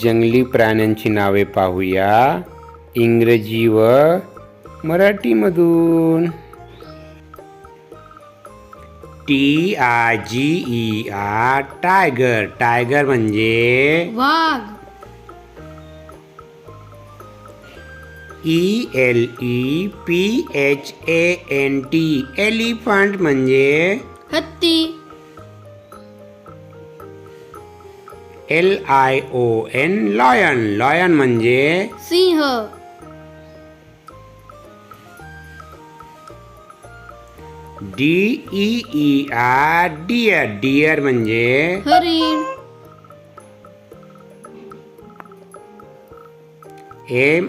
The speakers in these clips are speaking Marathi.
जंगली प्राण्यांची नावे पाहूया इंग्रजी व मराठीमधून. TIGER tiger. टायगर म्हणजे वाघ. ELEPHANT एलिफंट म्हणजे हत्ती. LION lion. लॉयन म्हणजे सिंह. DEER dear. डिअर म्हणजे हरिण.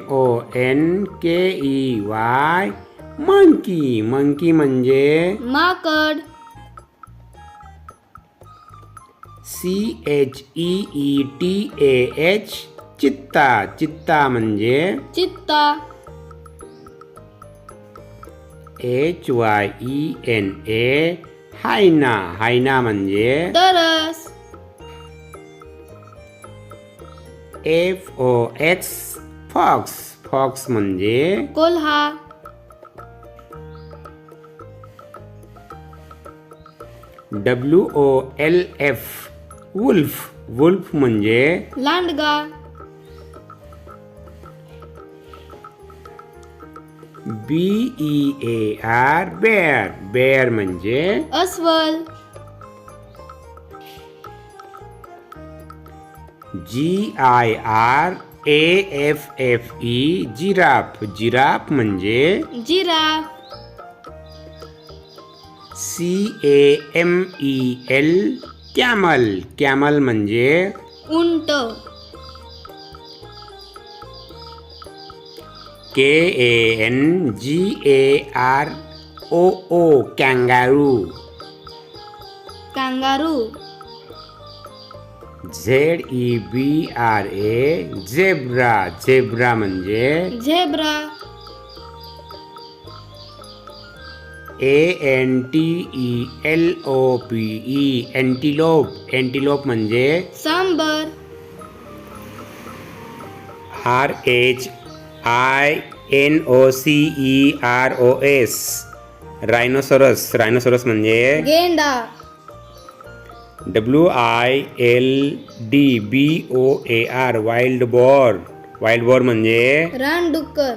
MONKEY monkey. मंकी म्हणजे माकड. CHEETAH चित्ता. चित्ता म्हणजे चित्ता. HYENA हायना. हायना म्हणजे तरस. FOX fox. फॉक्स म्हणजे कोल्हा. WOLF wolf. वुल्फ म्हणजे लांडगा. BEAR bare. बेअर म्हणजे अस्वल. GIRAFFE giraffe. जिराफ म्हणजे जिराफ. CAMEL camel. कॅमल म्हणजे उंट. KANGAROO kangaroo. Kangaroo. ZEBRA zebra. Zebra म्हणजे झेब्रा. ANTELOPE antelope. एंटिलोप म्हणजे सांबर. RHINOCEROS rhinoceros. रायनोसरस म्हणजे गेंडा. WILDBOAR wild boar. Wild boar म्हणजे रानडुक्कर.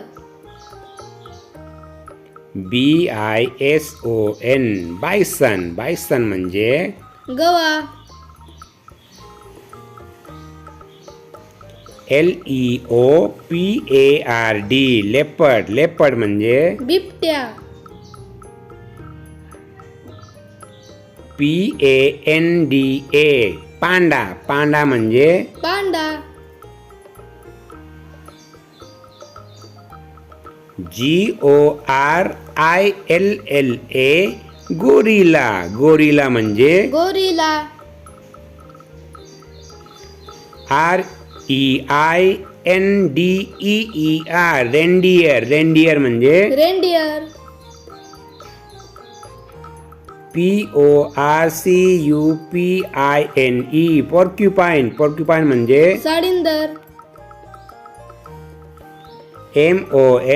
BISON bison. बायसन म्हणजे गवा. LEOPARD leopard. लेपर्ड म्हणजे बिबट्या. PANDA पांडा. पांडा म्हणजे पांडा. GORILLA gorilla. गोरिला म्हणजे गोरिला. REINDEER reindeer. रेंडियर म्हणजे रेंडियर. PORCUPINE पॉर्क्युपाइन. पॉर्क्युपाइन म्हणजे साळींदर. MONGOOSE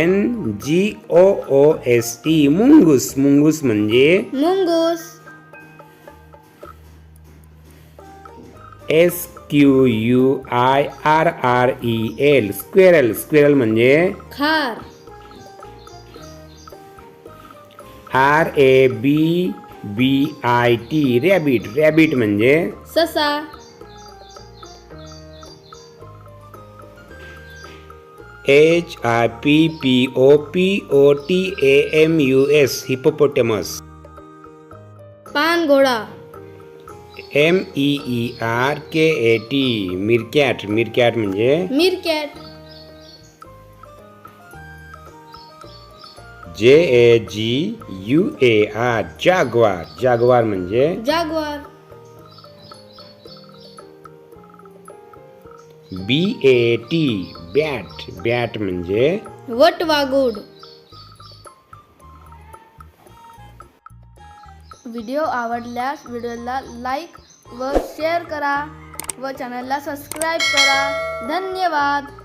मुंगूस. मुंगूस म्हणजे मुंगूस. SQUIRREL squirrel. स्क्वेरल म्हणजे खार. RABBIT rabbit. रॅबिट म्हणजे ससा. HIPPOPOTAMUS hippopotamus. पानघोडा. MEERKAT meerkat. मिरकॅट म्हणजे मिरकॅट. JAGUAR jaguar. जाग्वार म्हणजे जाग्वार. BAT bat. बॅट म्हणजे वटवाघूळ. व्हिडिओ आवडल्यास व्हिडिओला लाईक व शेअर करा. व चॅनलला सबस्क्राईब करा. धन्यवाद.